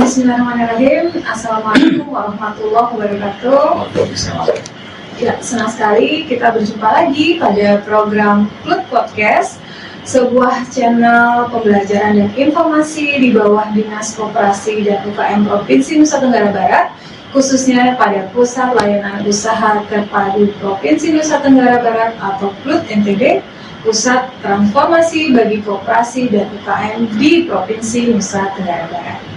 Bismillahirrahmanirrahim. Assalamualaikum warahmatullahi wabarakatuh. Ya, senang sekali kita berjumpa lagi pada program Klut Podcast, sebuah channel pembelajaran dan informasi di bawah Dinas Koperasi dan UKM Provinsi Nusa Tenggara Barat, khususnya pada Pusat Layanan Usaha Terpadu Provinsi Nusa Tenggara Barat atau Klut NTB, Pusat Transformasi bagi Koperasi dan UKM di Provinsi Nusa Tenggara Barat.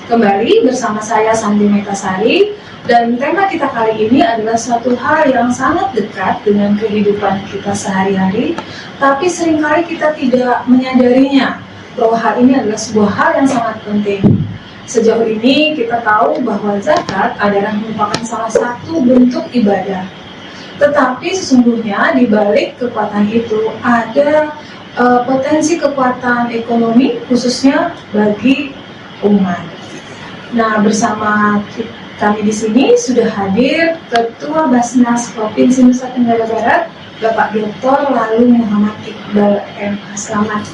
Kembali bersama saya Santi Metasari, dan tema kita kali ini adalah suatu hal yang sangat dekat dengan kehidupan kita sehari-hari, tapi seringkali kita tidak menyadarinya bahwa hal ini adalah sebuah hal yang sangat penting. Sejauh ini kita tahu bahwa zakat adalah merupakan salah satu bentuk ibadah. Tetapi sesungguhnya di balik kekuatan itu ada potensi kekuatan ekonomi khususnya bagi umat. Nah, bersama kami di sini sudah hadir Ketua Basnas Provinsi Nusa Tenggara Barat, Bapak Dr. Lalu Muhammad Iqbal M. Selamat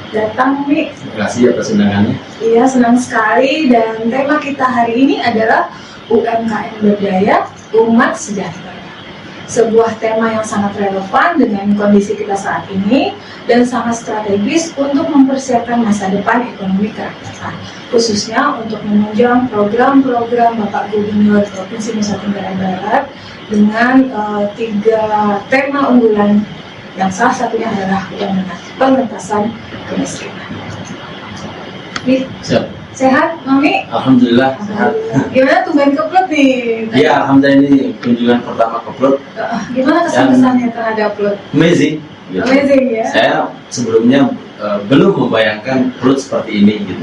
datang, Mi. Terima kasih atas undangannya. Iya, senang sekali, dan tema kita hari ini adalah UMKM Berdaya, Umat Sejahtera. Sebuah tema yang sangat relevan dengan kondisi kita saat ini dan sangat strategis untuk mempersiapkan masa depan ekonomi kerakyatan, khususnya untuk menunjang program-program Bapak Gubernur Provinsi Nusa Tenggara Barat dengan 3 tema unggulan yang salah satunya adalah pengentasan kemiskinan. Siap. Sehat, Mami? Alhamdulillah sehat. Gimana tumben ke Klut nih? Iya, alhamdulillah ini kunjungan pertama ke Klut. Gimana kesan-kesannya terhadap Klut? Amazing. Gitu. Amazing ya. Saya sebelumnya belum membayangkan Klut seperti ini gitu.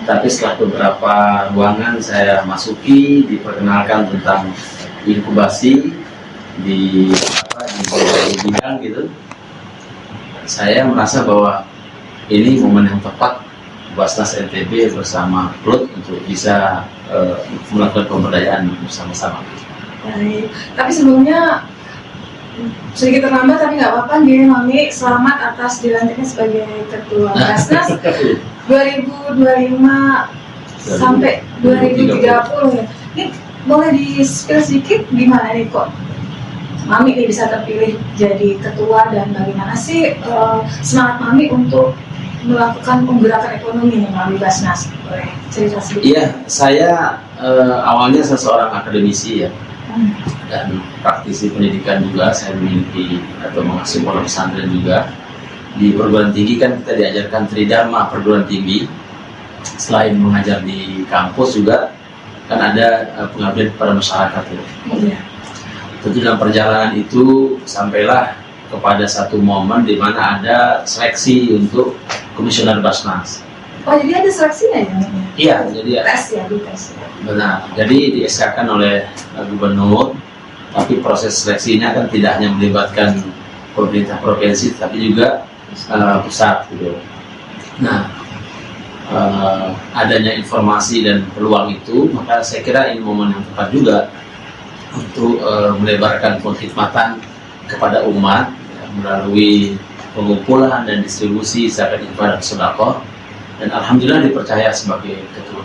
Tapi setelah beberapa ruangan saya masuki, diperkenalkan tentang inkubasi di bidang gitu. Saya merasa bahwa ini momen yang tepat Basnas NTB bersama Klut untuk bisa melakukan pemberdayaan bersama-sama. Baik. Tapi sebelumnya sedikit terlambat, tapi nggak apa-apa, gini Mami, selamat atas dilantiknya sebagai Ketua Basnas 2025 sampai 2030 ya. Ini boleh di-spill sedikit gimana nih kok Mami ini bisa terpilih jadi ketua, dan bagaimana sih semangat Mami untuk melakukan penggerakan ekonomi nih melalui Basnas? Boleh cerita sedikit? Iya, saya awalnya seorang akademisi ya, dan praktisi pendidikan juga. Saya memiliki atau mengasuh pondok pesantren juga. Di perguruan tinggi kan kita diajarkan tridharma perguruan tinggi. Selain mengajar di kampus juga kan ada pengabdian kepada masyarakat ya. Iya. Tentu dalam perjalanan itu sampailah kepada satu momen di mana ada seleksi untuk komisioner Basnas. Oh, jadi ada seleksinya ya? Iya, jadi Tes ya, di tes ya. benar. Jadi di-SK-kan oleh gubernur, tapi proses seleksinya kan tidak hanya melibatkan pemerintah provinsi, tapi juga pusat gitu. Nah, adanya informasi dan peluang itu, maka saya kira ini momen yang tepat juga untuk melebarkan pengkhidmatan kepada umat ya, melalui pengumpulan dan distribusi zakat infak dan sedekah, dan alhamdulillah dipercaya sebagai ketua.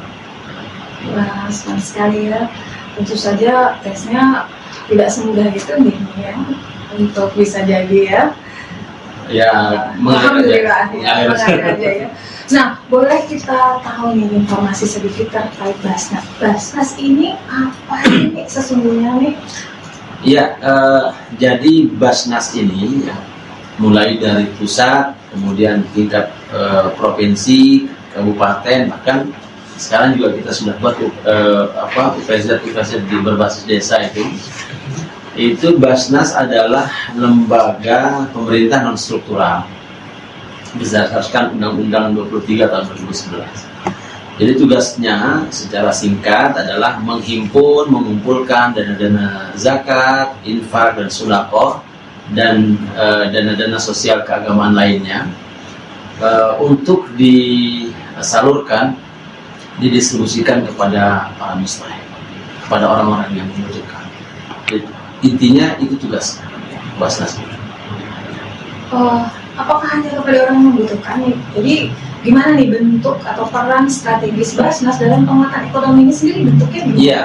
Wah, senang sekali ya. Tentu saja tesnya tidak semudah itu nih ya, untuk bisa jadi ya. Ya, Alhamdulillah mengalir aja ya. Nah, boleh kita tahu nih informasi sedikit terkait Basnas. Basnas ini apa ini sesungguhnya nih? Iya, jadi Basnas ini ya, mulai dari pusat, kemudian tingkat provinsi, kabupaten, bahkan sekarang juga kita sudah buat UPZ di berbasis desa itu. Itu Basnas adalah lembaga pemerintah non struktural berdasarkan Undang-Undang 23 tahun 2011. Jadi tugasnya secara singkat adalah menghimpun, mengumpulkan dana-dana zakat, infak dan sedekah, dan dana-dana sosial keagamaan lainnya untuk disalurkan, didistribusikan kepada para mustahik, kepada orang-orang yang membutuhkan. Intinya itu tugas Basnas. Apakah hanya kepada orang yang membutuhkan nih? Jadi gimana nih bentuk atau peran strategis Basnas dalam penguatan ekonomi ini sendiri, bentuknya gimana? Iya.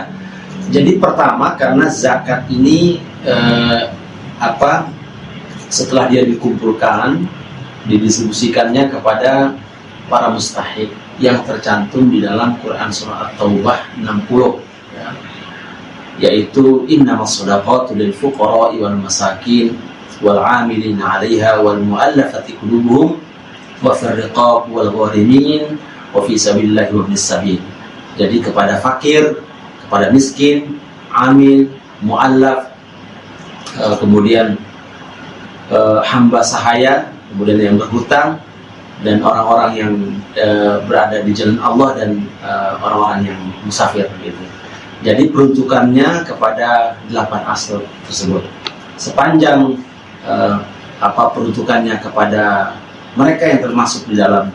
Jadi pertama, karena zakat ini setelah dia dikumpulkan, didistribusikannya kepada para mustahik yang tercantum di dalam Quran surah At-Taubah 60, ya, yaitu innamas shadaqatu lil fuqara'i wal masakin wal 'amilina 'alaiha wal mu'allafati qulubuhum wa fir riqab wal gharimin wa fi sabilillahi wa ibnis sabil. Jadi kepada fakir, kepada miskin, amil, mu'allaf, kemudian hamba sahaya, kemudian yang berhutang, dan orang-orang yang berada di jalan Allah, dan orang-orang yang musafir gitu. Jadi peruntukannya kepada 8 asal tersebut. Sepanjang peruntukannya kepada mereka yang termasuk di dalam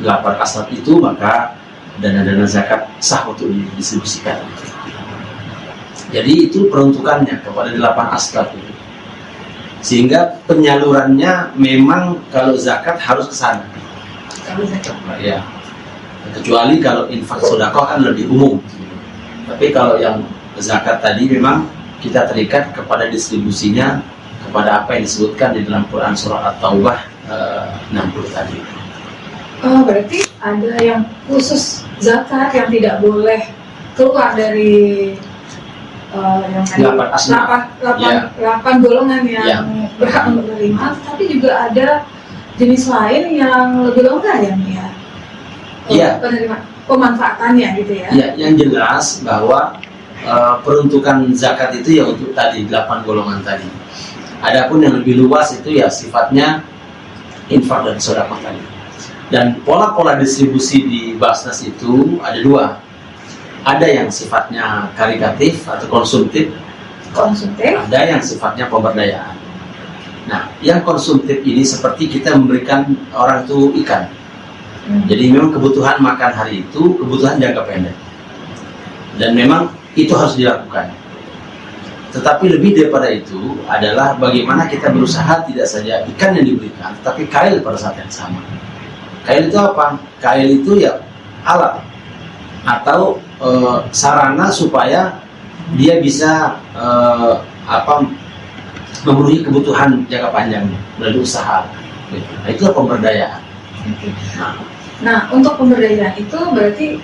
8 asal itu, maka dana-dana zakat sah untuk didistribusikan. Jadi itu peruntukannya kepada 8 asal itu. Sehingga penyalurannya memang kalau zakat harus ke sana. Ya. Kecuali kalau infak sedekah kan lebih umum. Tapi kalau yang zakat tadi memang kita terikat kepada distribusinya kepada apa yang disebutkan di dalam Quran surah At-Taubah 60 tadi. Berarti ada yang khusus zakat yang tidak boleh keluar dari yang tadi 8 golongan yang berhak untuk menerima, tapi juga ada jenis lain yang lebih longgar ya, penerima pemanfaatannya gitu ya. Ya, yang jelas bahwa peruntukan zakat itu ya untuk tadi 8 golongan tadi. Adapun yang lebih luas itu ya sifatnya infak dan sedekah tadi. Dan pola-pola distribusi di Basnas itu ada 2. Ada yang sifatnya karitatif atau konsumtif. Ada yang sifatnya pemberdayaan. Nah, yang konsumtif ini seperti kita memberikan orang itu ikan. Jadi memang kebutuhan makan hari itu kebutuhan jangka pendek. Dan memang itu harus dilakukan. Tetapi lebih daripada itu adalah bagaimana kita berusaha tidak saja ikan yang diberikan, tapi kail pada saat yang sama. Kail itu apa? Kail itu ya alat atau sarana supaya dia bisa memenuhi kebutuhan jangka panjang melalui usaha. Nah, itulah pemberdayaan. Nah, untuk pemberdayaan itu berarti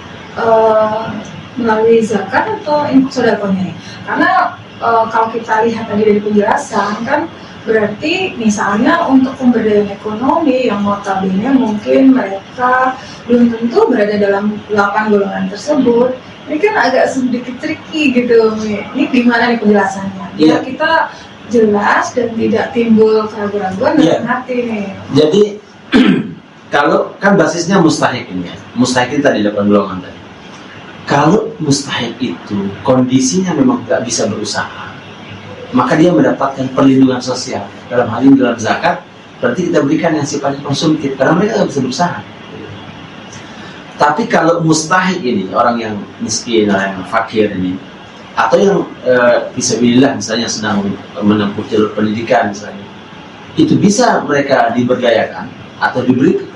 melalui zakat atau infak sedekahnya? Karena kalau kita lihat tadi dari penjelasan kan, berarti misalnya untuk pemberdayaan ekonomi yang notabene mungkin mereka belum tentu berada dalam 8 golongan tersebut, ini kan agak sedikit tricky gitu. Ini gimana nih penjelasannya? Biar kita jelas dan tidak timbul keraguan-keraguan dalam hati nih. Jadi kalau kan basisnya mustahik ini ya, mustahik itu tadi 8 golongan tadi. Kalau mustahik itu kondisinya memang tidak bisa berusaha, maka dia mendapatkan perlindungan sosial. Dalam hal ini dalam zakat, berarti kita berikan yang sifatnya konsumtif, karena mereka tidak bisa berusaha. Tapi kalau mustahik ini, orang yang miskin, orang yang fakir ini, atau yang fisabilillah misalnya sedang menempuh jalur pendidikan misalnya, itu bisa mereka diberdayakan atau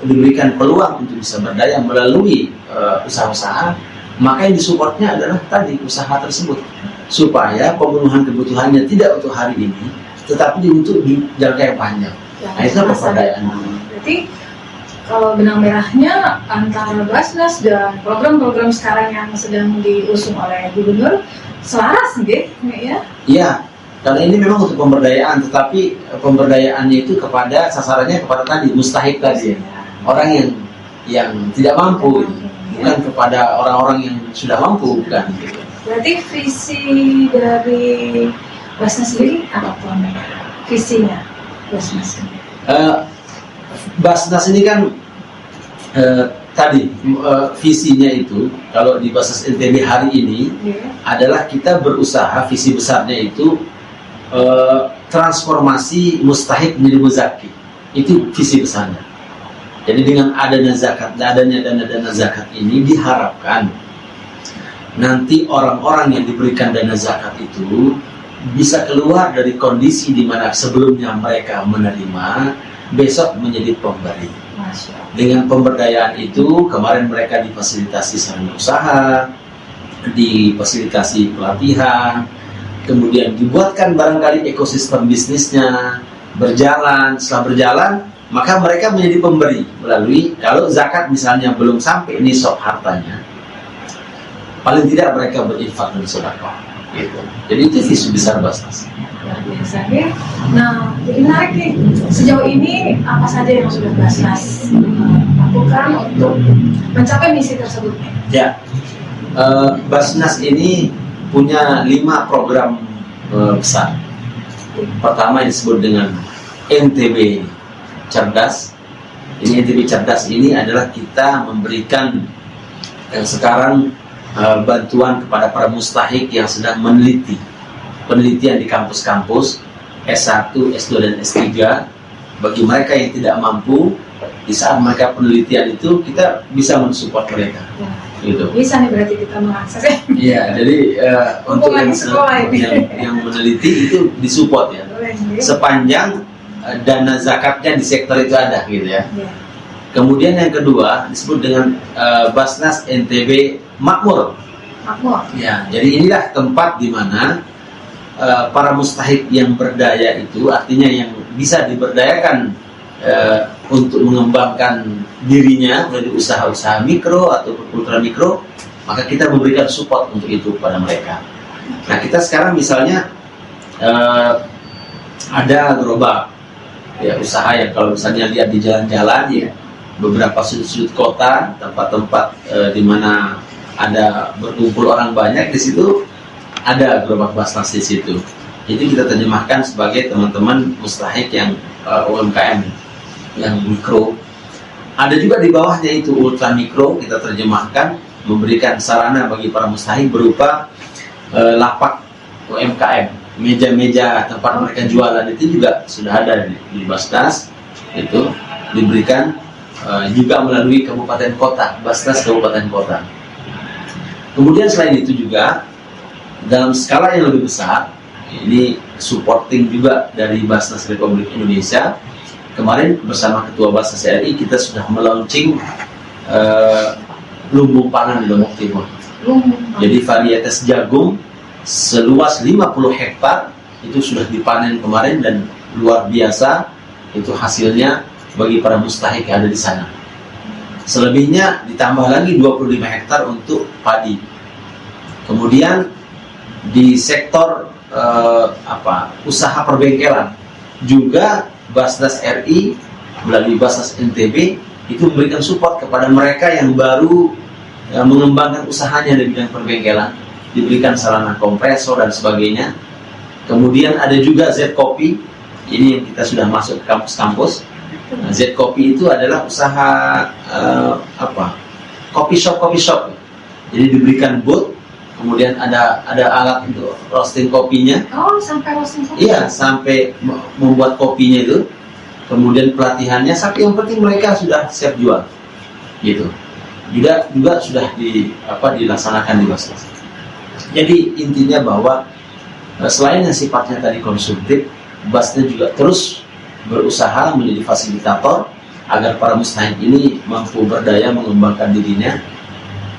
diberikan peluang untuk bisa berdaya melalui usaha-usaha. Maka yang disupportnya adalah tadi usaha tersebut, supaya pemenuhan kebutuhannya tidak untuk hari ini, tetapi untuk di jangka yang panjang. Nah, itu pemberdayaan. Berarti kalau benang merahnya antara Basnas dan program-program sekarang yang sedang diusung oleh Gubernur selaras gitu ya? Iya, karena ini memang untuk pemberdayaan, tetapi pemberdayaannya itu kepada sasarannya kepada tadi mustahik tadi, orang yang tidak mampu. Bukan kepada orang-orang yang sudah mampu, bukan. Berarti visi dari Basnas sendiri apa tuh? Visinya Basnas? Basnas ini kan visinya itu kalau di Basnas NTB hari ini adalah kita berusaha, visi besarnya itu transformasi mustahik menjadi muzaki. Itu visi besarnya. Jadi dengan adanya dana zakat ini diharapkan nanti orang-orang yang diberikan dana zakat itu bisa keluar dari kondisi di mana sebelumnya mereka menerima, besok menjadi pemberi. Masya Allah. Dengan pemberdayaan itu, kemarin mereka difasilitasi sarana usaha, difasilitasi pelatihan, kemudian dibuatkan barangkali ekosistem bisnisnya berjalan. Setelah berjalan, maka mereka menjadi pemberi melalui, kalau zakat misalnya belum sampai nisab hartanya, paling tidak mereka berinfak dan sedekah. Gitu. Jadi itu visi besar Basnas. Luar biasa ya. Nah, jadi menarik nih. Sejauh ini apa saja yang sudah Basnas lakukan untuk mencapai misi tersebut? Ya, Basnas ini punya 5 program besar. Pertama yang disebut dengan NTB Cerdas. Ini NTB Cerdas ini adalah kita memberikan sekarang bantuan kepada para mustahik yang sedang meneliti penelitian di kampus-kampus S1, S2, dan S3. Bagi mereka yang tidak mampu, di saat mereka penelitian itu kita bisa mensupport mereka. Ya. Gitu. Bisa nih berarti kita mengakses ya. Iya, jadi untuk sekolah yang meneliti itu disupport ya. Sepanjang dana zakatnya di sektor itu ada gitu ya. Ya. Kemudian yang kedua disebut dengan Basnas NTB Makmur. Makmur. Ya, jadi inilah tempat di mana para mustahik yang berdaya itu, artinya yang bisa diberdayakan untuk mengembangkan dirinya melalui usaha-usaha mikro atau ultra mikro, maka kita memberikan support untuk itu kepada mereka. Nah, kita sekarang misalnya ada gerobak ya, usaha yang kalau misalnya lihat di jalan-jalan ya, beberapa sudut-sudut kota, tempat-tempat di mana ada berkumpul orang banyak, di situ ada gerobak Basnas di situ. Jadi kita terjemahkan sebagai teman-teman mustahik yang UMKM yang mikro. Ada juga di bawahnya itu ultra mikro, kita terjemahkan memberikan sarana bagi para mustahik berupa lapak UMKM, meja-meja tempat mereka jualan itu juga sudah ada di Basnas, itu diberikan juga melalui kabupaten kota, Basnas kabupaten kota. Kemudian selain itu juga dalam skala yang lebih besar, ini supporting juga dari Basnas Republik Indonesia. Kemarin bersama Ketua Basnas RI kita sudah melaunching lumbung pangan di Lombok Timur. Jadi varietas jagung seluas 50 hektar itu sudah dipanen kemarin dan luar biasa itu hasilnya bagi para mustahik yang ada di sana. Selebihnya ditambah lagi 25 hektar untuk padi. Kemudian di sektor usaha perbengkelan juga Basnas RI melalui Basnas NTB itu memberikan support kepada mereka yang baru mengembangkan usahanya di bidang perbengkelan, diberikan sarana kompresor dan sebagainya. Kemudian ada juga Z-Kopi, ini yang kita sudah masuk ke kampus-kampus. Nah, Z-Kopi itu adalah usaha coffee shop. Jadi diberikan booth, kemudian ada alat untuk roasting kopinya. Oh, sampai roasting kopi? Iya, sampai membuat kopinya itu. Kemudian pelatihannya, sampai yang penting mereka sudah siap jual, gitu. Juga sudah dilaksanakan di Basnas. Jadi intinya bahwa selain yang sifatnya tadi konsumtif, Basnas juga terus berusaha menjadi fasilitator agar para mustahik ini mampu berdaya mengembangkan dirinya,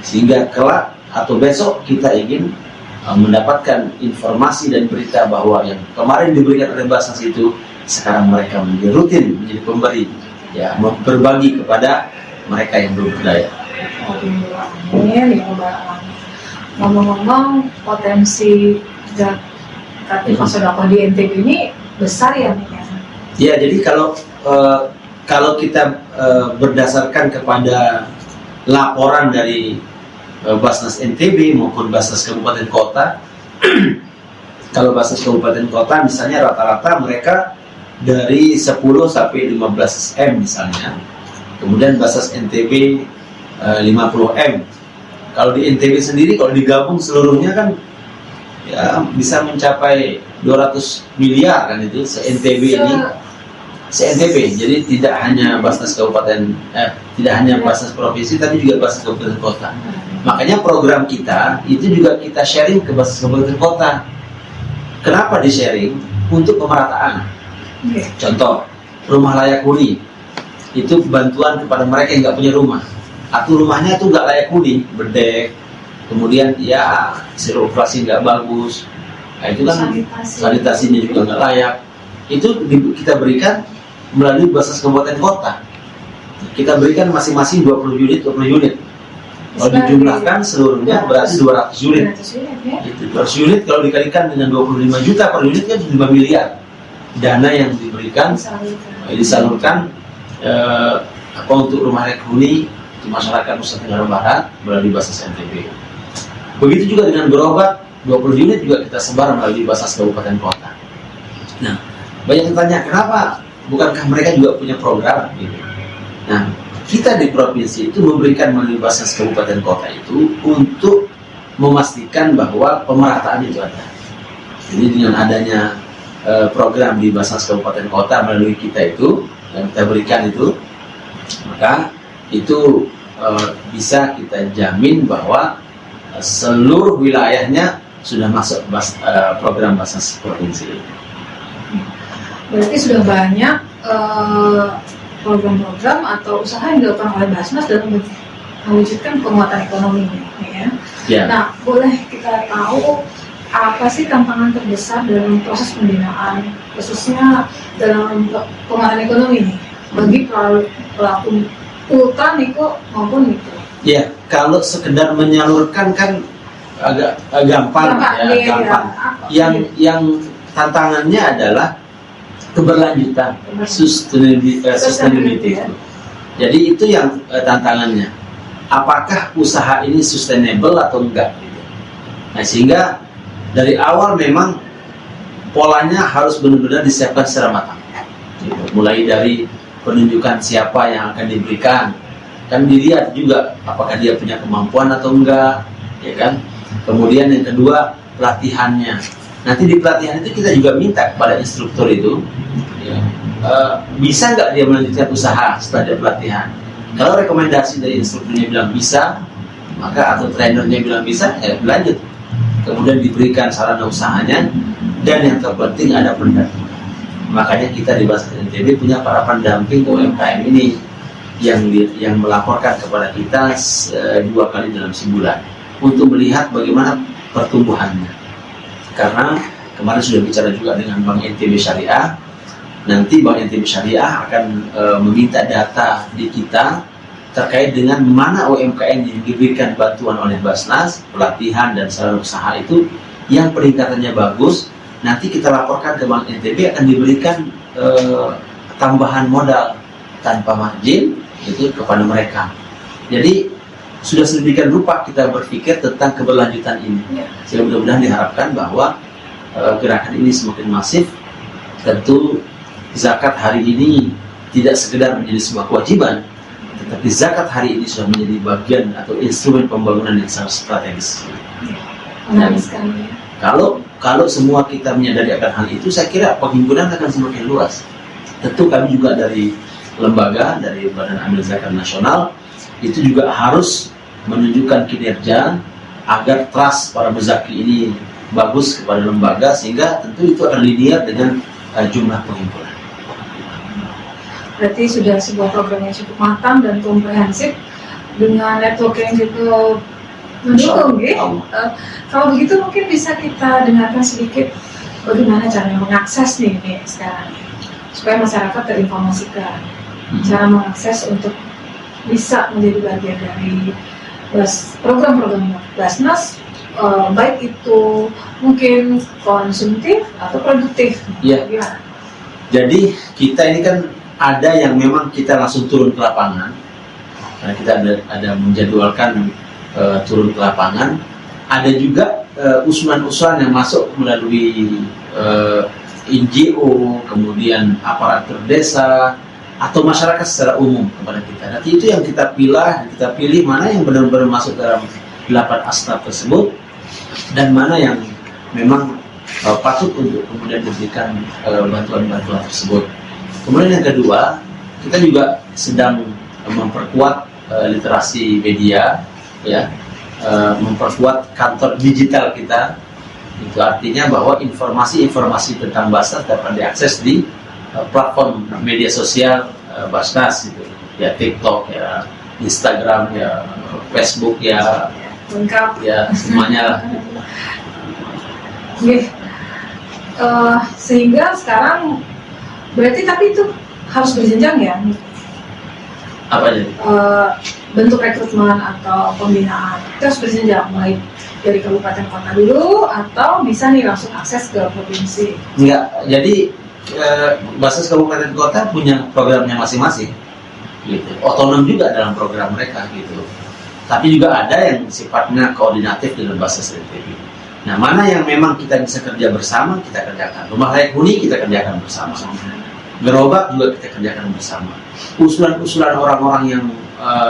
sehingga kelak atau besok kita ingin mendapatkan informasi dan berita bahwa yang kemarin diberikan oleh Basnas itu sekarang mereka menjadi rutin, menjadi pemberi, ya, berbagi kepada mereka yang belum berdaya. Ngomong-ngomong, potensi zakat sedekah di NTB ini besar ya, Nih? Ya, jadi kalau kita berdasarkan kepada laporan dari Basnas NTB maupun Basnas Kabupaten Kota, kalau Basnas Kabupaten Kota misalnya rata-rata mereka dari 10 sampai 15 M misalnya. Kemudian Basnas NTB 50 M. Kalau di NTB sendiri, kalau digabung seluruhnya kan ya bisa mencapai 200 miliar kan itu se-NTB ini. Se-NTB. Jadi tidak hanya Basnas Kabupaten, tidak hanya Basnas Provinsi, tapi juga Basnas Kabupaten Kota. Makanya program kita itu juga kita sharing ke Basnas Kabupaten Kota. Kenapa di-sharing? Untuk pemerataan. Contoh, rumah layak huni itu bantuan kepada mereka yang nggak punya rumah atau rumahnya itu nggak layak huni, berdek, kemudian ya sirkulasi nggak bagus, nah, itu kan sanitasinya juga nggak layak. Itu kita berikan melalui Basnas Kabupaten Kota. Kita berikan masing-masing 20 unit. Kalau dijumlahkan seluruhnya berarti 200 unit. 200 unit kalau dikalikan dengan 25 juta per unit kan 5 miliar. Dana yang diberikan disalurkan untuk rumah layak huni untuk masyarakat Nusa Tenggara Barat melalui Basnas NTB. Begitu juga dengan berobat, 20 unit juga kita sebar melalui Basnas Kabupaten Kota. Nah, banyak yang tanya, kenapa bukankah mereka juga punya program? Gitu. Nah, kita di provinsi itu memberikan melalui Basnas Kabupaten Kota itu untuk memastikan bahwa pemerataan itu ada. Jadi dengan adanya program di Basnas Kabupaten Kota melalui kita itu, yang kita berikan itu, maka itu bisa kita jamin bahwa seluruh wilayahnya sudah masuk program Basnas Provinsi. Berarti sudah banyak program-program atau usaha yang dilakukan oleh Basnas dalam mewujudkan penguatan ekonomi, ya. Ya. Nah, boleh kita tahu apa sih tantangan terbesar dalam proses pembinaan, khususnya dalam penguatan ekonomi nih, bagi pelaku ultra mikro maupun mikro? Ya, kalau sekedar menyalurkan kan agak gampang. Yang tantangannya adalah keberlanjutan, sustainability itu. Jadi itu yang tantangannya. Apakah usaha ini sustainable atau enggak? Gitu. Nah, sehingga dari awal memang polanya harus benar-benar disiapkan secara matang. Gitu. Mulai dari penunjukan siapa yang akan diberikan, kan dilihat juga apakah dia punya kemampuan atau enggak, ya kan? Kemudian yang kedua, pelatihannya. Nanti di pelatihan itu kita juga minta kepada instruktur itu, ya, bisa nggak dia melanjutkan usaha setelah dia pelatihan. Kalau rekomendasi dari instrukturnya bilang bisa, maka atau trainernya bilang bisa, ya lanjut. Kemudian diberikan sarana usahanya, dan yang terpenting ada pendamping. Makanya kita di Basnas NTB punya para pendamping UMKM ini yang melaporkan kepada kita 2 kali dalam sebulan untuk melihat bagaimana pertumbuhannya. Karena kemarin sudah bicara juga dengan Bank NTB Syariah, nanti Bank NTB Syariah akan meminta data di kita terkait dengan mana UMKM yang diberikan bantuan oleh Basnas, pelatihan dan sarana usaha itu yang peningkatannya bagus. Nanti kita laporkan ke Bank NTB, akan diberikan tambahan modal tanpa margin itu kepada mereka. Jadi sudah sedemikian rupa kita berpikir tentang keberlanjutan ini. Sehingga mudah-mudahan diharapkan bahwa gerakan ini semakin masif. Tentu zakat hari ini tidak sekedar menjadi sebuah kewajiban, tetapi zakat hari ini sudah menjadi bagian atau instrumen pembangunan yang sangat strategis. Dan kalau semua kita menyadari akan hal itu, saya kira penghimpunan akan semakin luas. Tentu kami juga dari lembaga, dari Badan Amil Zakat Nasional, itu juga harus menunjukkan kinerja agar trust para muzaki ini bagus kepada lembaga, sehingga tentu itu akan linear dengan jumlah penghimpunan. Berarti sudah sebuah program yang cukup matang dan komprehensif dengan network yang cukup mendukung, gitu. Kalau begitu mungkin bisa kita dengarkan sedikit bagaimana cara mengakses nih sekarang, supaya masyarakat terinformasikan cara mengakses untuk bisa menjadi bagian dari program-program Basnas, baik itu mungkin konsumtif atau produktif. Iya. Jadi kita ini kan ada yang memang kita langsung turun ke lapangan, karena kita ada menjadwalkan turun ke lapangan. Ada juga usulan-usulan yang masuk melalui NGO, kemudian aparatur desa atau masyarakat secara umum kepada kita. Nanti itu yang kita pilih mana yang benar-benar masuk dalam 8 asnaf tersebut dan mana yang memang patut untuk kemudian diberikan bantuan-bantuan tersebut. Kemudian yang kedua, kita juga sedang memperkuat literasi media, ya, memperkuat kantor digital kita. Itu artinya bahwa informasi-informasi tentang Basnas dapat diakses di platform media sosial Basnas gitu. ya TikTok ya, Instagram ya, Facebook ya, lengkap ya semuanya lah. Sehingga sekarang berarti tapi itu harus berjenjang ya, Apa jadi? bentuk rekrutmen atau pembinaan itu harus berjenjang, mulai dari kabupaten kota dulu atau bisa nih langsung akses ke provinsi. Enggak, jadi Basis kabupaten kota punya programnya masing-masing, gitu. Otonom juga dalam program mereka, gitu. Tapi juga ada yang sifatnya koordinatif dengan Basis NTB. Nah, mana yang memang kita bisa kerja bersama, kita kerjakan. Rumah layak huni kita kerjakan bersama. Gerobak juga kita kerjakan bersama. Usulan-usulan orang-orang yang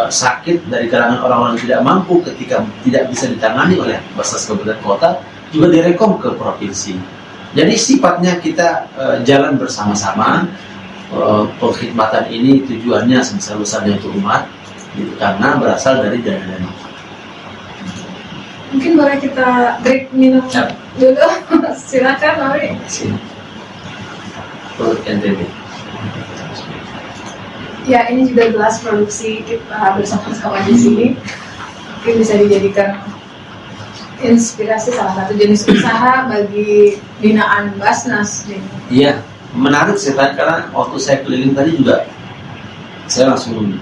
sakit dari kalangan orang-orang yang tidak mampu ketika tidak bisa ditangani oleh Basis kabupaten kota juga direkom ke provinsi. Jadi sifatnya kita jalan bersama-sama. Pengkhidmatan ini tujuannya sebesar-besarnya untuk umat, gitu, karena berasal dari dana-dana. Mungkin boleh kita break minum dulu. Silakan, Mari. Produk NTB. Ya, ini juga gelas produksi kita bersama-sama di sini. Mungkin bisa dijadikan inspirasi salah satu jenis usaha bagi binaan Basnas. Iya, menarik sih tadi, karena waktu saya keliling tadi juga saya langsung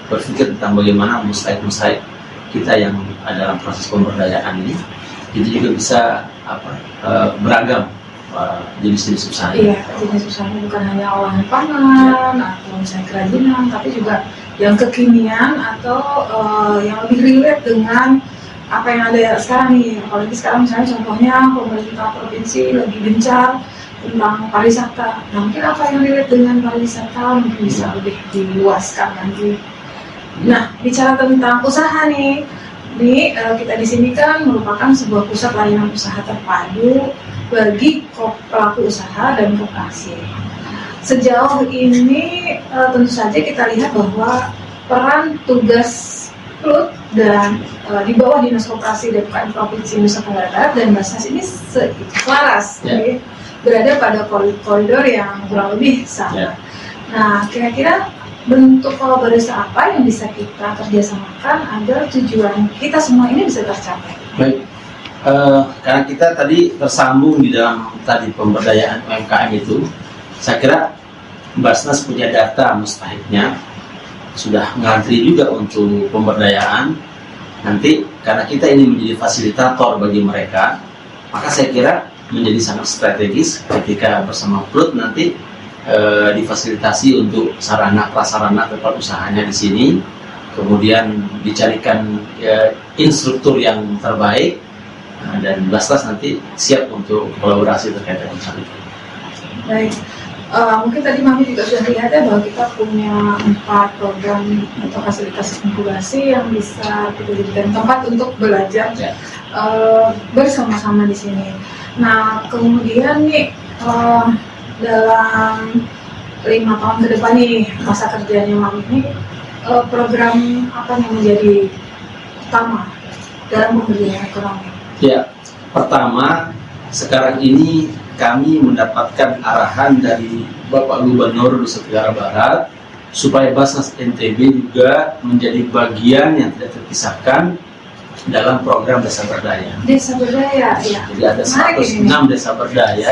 berpikir tentang bagaimana mustaid kita yang ada dalam proses pemberdayaan ini itu juga bisa beragam jenis-jenis usaha. Iya, jenis usaha bukan hanya olahan pangan atau misalnya kerajinan, tapi juga yang kekinian atau yang lebih relate dengan apa yang ada sekarang nih. Apalagi sekarang misalnya contohnya pemerintah provinsi lagi gencar tentang pariwisata. Nah, mungkin apa yang relate dengan pariwisata mungkin bisa lebih diluaskan lagi. Nah, bicara tentang usaha nih, kita di sini kan merupakan sebuah pusat layanan usaha terpadu bagi pelaku usaha dan koperasi. Sejauh ini tentu saja kita lihat bahwa peran tugas PLUT dan di bawah Dinas Koperasi dan UKM Provinsi Nusa Tenggara Barat dan Basnas ini selaras, berada pada koridor yang kurang lebih sama. Nah, kira-kira bentuk kolaborasi apa yang bisa kita kerjasamakan agar tujuan kita semua ini bisa tercapai? Baik, karena kita tadi tersambung di dalam tadi pemberdayaan UMKM itu, saya kira Basnas punya data mustahiknya, sudah ngantri juga untuk pemberdayaan. Nanti karena kita ini menjadi fasilitator bagi mereka, maka saya kira menjadi sangat strategis ketika bersama PLUT nanti difasilitasi untuk sarana prasarana tempat usahanya di sini, kemudian dicarikan instruktur yang terbaik, dan Basnas nanti siap untuk kolaborasi terkait dengan hal itu. Baik. Mungkin tadi Mami juga sudah lihat ya bahwa kita punya 4 program atau fasilitas inkubasi yang bisa kita jadikan tempat untuk belajar bersama-sama di sini. Nah, kemudian nih dalam 5 tahun ke depan nih masa kerjanya Mami ini, program apa yang menjadi utama dalam pemberdayaan ekonomi? Ya, pertama sekarang ini kami mendapatkan arahan dari Bapak Gubernur Nusa Tenggara Barat supaya Basnas NTB juga menjadi bagian yang tidak terpisahkan dalam program Desa Berdaya. Desa Berdaya, ya. Jadi ada 106 desa berdaya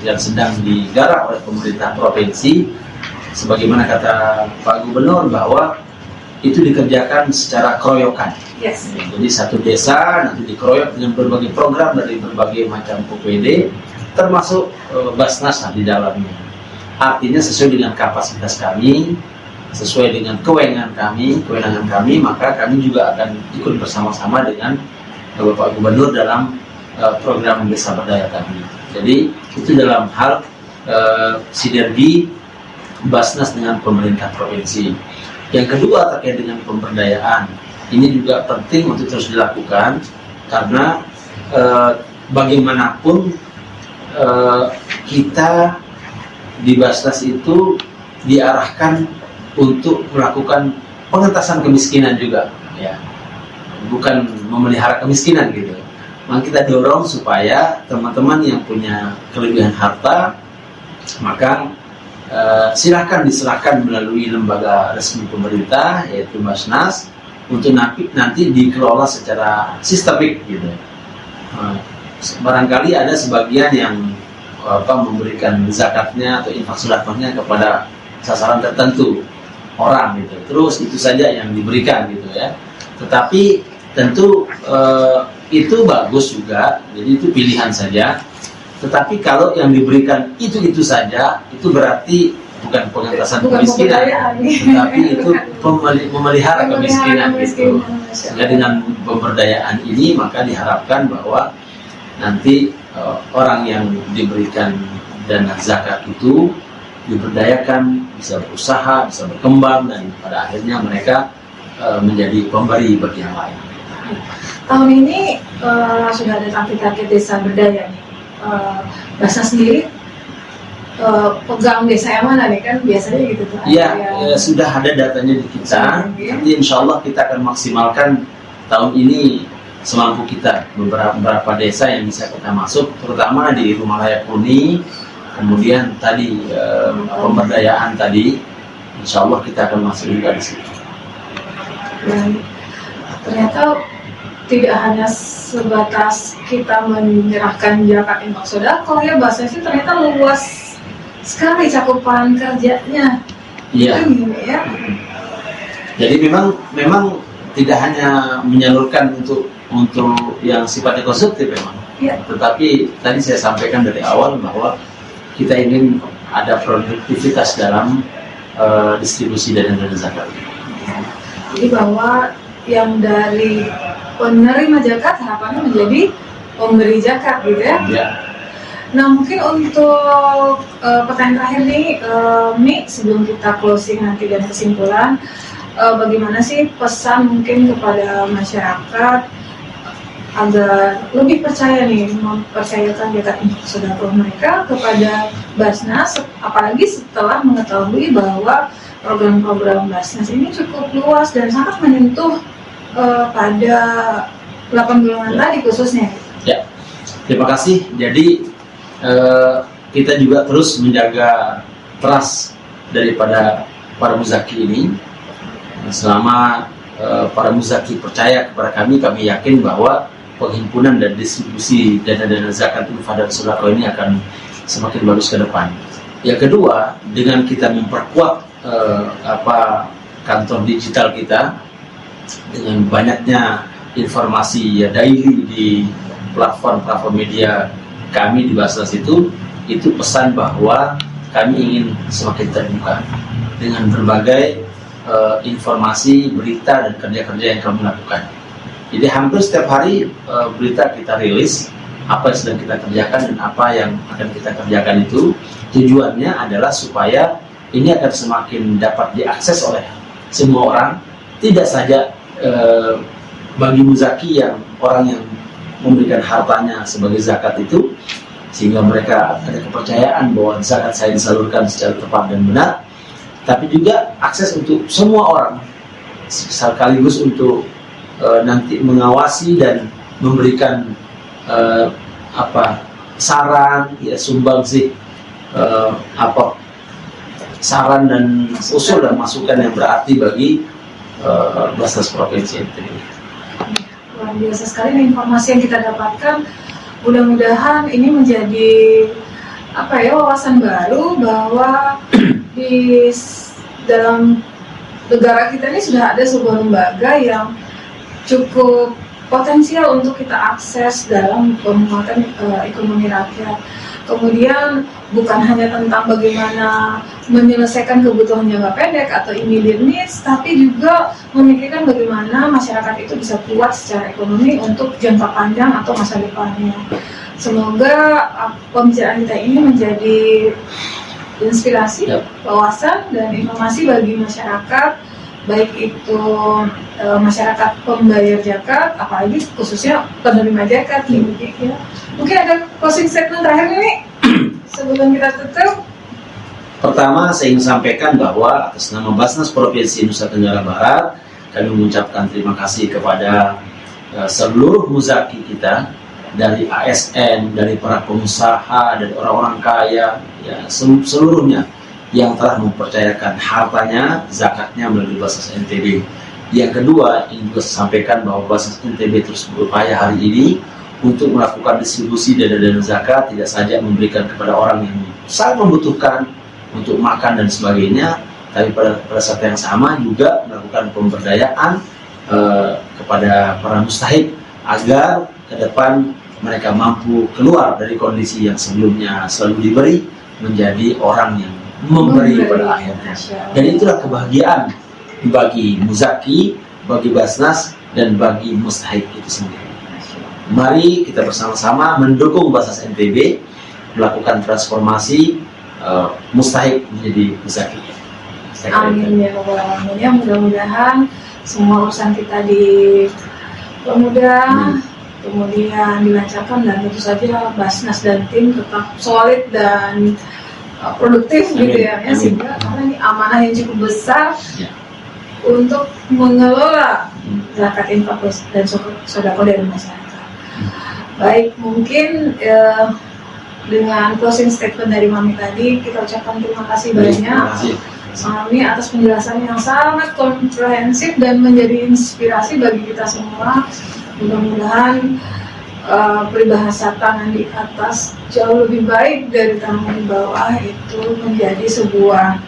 yang sedang digarap oleh pemerintah provinsi. Sebagaimana kata Pak Gubernur bahwa itu dikerjakan secara keroyokan. Yes. Jadi satu desa nanti dikeroyok dengan berbagai program dari berbagai macam OPD, termasuk Basnas di dalamnya. Artinya sesuai dengan kapasitas kami, sesuai dengan kewenangan kami, maka kami juga akan ikut bersama-sama dengan Bapak Gubernur dalam program Desa Berdaya kami. Jadi itu dalam hal sinergi Basnas dengan pemerintah provinsi. Yang kedua terkait dengan pemberdayaan, ini juga penting untuk terus dilakukan karena bagaimanapun kita di Basnas itu diarahkan untuk melakukan pengentasan kemiskinan juga, ya, bukan memelihara kemiskinan gitu. Maka kita dorong supaya teman-teman yang punya kelebihan harta, maka silakan diserahkan melalui lembaga resmi pemerintah yaitu Basnas untuk nanti dikelola secara sistemik gitu. Barangkali ada sebagian yang memberikan zakatnya atau infak sedekahnya kepada sasaran tertentu orang gitu. Terus itu saja yang diberikan gitu ya. Tetapi tentu itu bagus juga. Jadi itu pilihan saja. Tetapi kalau yang diberikan itu saja, itu berarti bukan pengentasan kemiskinan, tetapi itu memelihara kemiskinan gitu. Sehingga dengan pemberdayaan ini maka diharapkan bahwa nanti orang yang diberikan dana zakat itu diberdayakan, bisa berusaha, bisa berkembang, dan pada akhirnya mereka menjadi pemberi bagi yang lain. Tahun ini sudah ada target desa berdaya nih. Basnas sendiri pegang desa yang mana nih, kan biasanya gitu tuh? Iya, sudah ada datanya di kita. Nanti insya Allah kita akan maksimalkan tahun ini semampu kita beberapa desa yang bisa kita masuk, terutama di Rumah Layak Huni, kemudian tadi pemberdayaan tadi, insya Allah kita akan masuk juga di situ. Dan ternyata tidak hanya sebatas kita menyerahkan zakat infak sedekah, ya bahasa sih ternyata luas sekali cakupan kerjanya. Iya. Ya. Jadi memang tidak hanya menyalurkan untuk yang sifatnya konsumtif memang. Ya. Tetapi tadi saya sampaikan dari awal bahwa kita ingin ada produktivitas dalam distribusi dana zakat. Jadi bahwa yang dari penerima zakat harapannya menjadi pemberi zakat gitu ya. Ya. Nah mungkin untuk pertanyaan terakhir nih, Mi, sebelum kita closing nanti dan kesimpulan, bagaimana sih pesan mungkin kepada masyarakat agar lebih percaya nih, mempercayakan zakat infak sedekah mereka kepada Basnas, apalagi setelah mengetahui bahwa program-program Basnas ini cukup luas dan sangat menyentuh pada 8 golongan tadi khususnya. Ya, terima kasih. Jadi kita juga terus menjaga trust daripada para muzaki ini. Selama para muzaki percaya kepada kami yakin bahwa penghimpunan dan distribusi dana-dana zakat infak dan sedekah ini akan semakin bagus ke depan. Yang kedua, dengan kita memperkuat kantor digital kita dengan banyaknya informasi ya daily di platform media kami di Basnas itu pesan bahwa kami ingin semakin terbuka dengan berbagai informasi, berita dan kerja-kerja yang kami lakukan. Jadi hampir setiap hari berita kita rilis apa yang sedang kita kerjakan dan apa yang akan kita kerjakan itu tujuannya adalah supaya ini akan semakin dapat diakses oleh semua orang, tidak saja bagi muzaki yang orang yang memberikan hartanya sebagai zakat itu, sehingga mereka ada kepercayaan bahwa zakat saya disalurkan secara tepat dan benar, tapi juga akses untuk semua orang, sekaligus untuk nanti mengawasi dan memberikan saran, ya sumbangsih saran dan usul dan masukan yang berarti bagi Basnas Provinsi NTB. Luar biasa sekali nih informasi yang kita dapatkan. Mudah-mudahan ini menjadi wawasan baru bahwa di dalam negara kita ini sudah ada sebuah lembaga yang cukup potensial untuk kita akses dalam penguatan ekonomi rakyat. Kemudian bukan hanya tentang bagaimana menyelesaikan kebutuhan jangka pendek atau immediate needs, tapi juga memikirkan bagaimana masyarakat itu bisa kuat secara ekonomi untuk jangka panjang atau masa depannya. Semoga pembicaraan kita ini menjadi inspirasi, wawasan, dan informasi bagi masyarakat, baik itu masyarakat pembayar zakat, apalagi khususnya penerima zakat. Ya. Mungkin ada closing statement terakhir nih sebelum kita tutup. Pertama, saya ingin sampaikan bahwa atas nama Basnas Provinsi Nusa Tenggara Barat, kami mengucapkan terima kasih kepada seluruh muzaki kita, dari ASN, dari para pengusaha, dari orang-orang kaya, ya seluruhnya, yang telah mempercayakan hartanya, zakatnya melalui Basnas NTB. Yang kedua, ingin juga sampaikan bahwa Basnas NTB terus berupaya hari ini untuk melakukan distribusi dana-dana zakat, tidak saja memberikan kepada orang yang sangat membutuhkan untuk makan dan sebagainya, tapi pada saat yang sama juga melakukan pemberdayaan kepada para mustahik agar ke depan mereka mampu keluar dari kondisi yang sebelumnya selalu diberi menjadi orang yang memberi pada akhirnya. Dan itulah kebahagiaan bagi muzaki, bagi Basnas, dan bagi mustahik itu sendiri. Mari kita bersama-sama mendukung Basnas NTB melakukan transformasi mustahik menjadi muzaki. Amin ya Rabbal Alamin. Ya, mudah-mudahan semua urusan kita dipermudah, kemudian dilancarkan, dan tentu saja Basnas dan tim tetap solid dan produktif gitu ya, sehingga karena ini amanah yang cukup besar untuk mengelola zakat, infak, dan sedekah dari masyarakat. Baik, mungkin dengan closing statement dari Mami tadi, kita ucapkan terima kasih banyak Mami atas penjelasan yang sangat komprehensif dan menjadi inspirasi bagi kita semua. Mudah-mudahan peribahasa tangan di atas jauh lebih baik dari tangan di bawah itu menjadi sebuah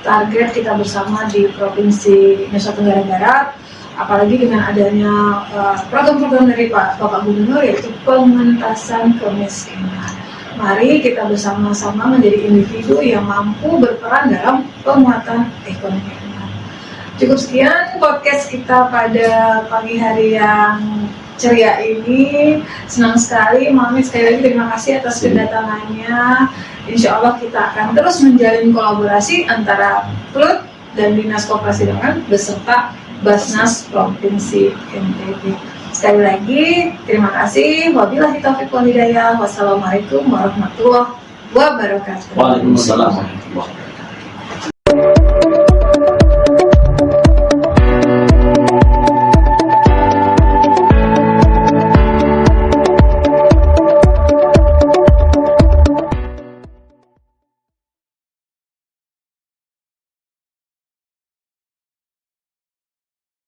target kita bersama di Provinsi Nusa Tenggara Barat, apalagi dengan adanya program-program dari Bapak Gubernur, yaitu pengentasan kemiskinan. Mari kita bersama-sama menjadi individu yang mampu berperan dalam penguatan ekonomi. Cukup sekian podcast kita pada pagi hari yang ceria ini. Senang sekali, Mami, sekali lagi terima kasih atas kedatangannya. Insya Allah kita akan terus menjalin kolaborasi antara PLUT dan Dinas Koperasi Dagangan beserta Basnas Provinsi NTB. Sekali lagi terima kasih. Wabillahi taufiq wal hidayah. Wassalamualaikum warahmatullahi wabarakatuh. Waalaikumsalam warahmatullahi wabarakatuh.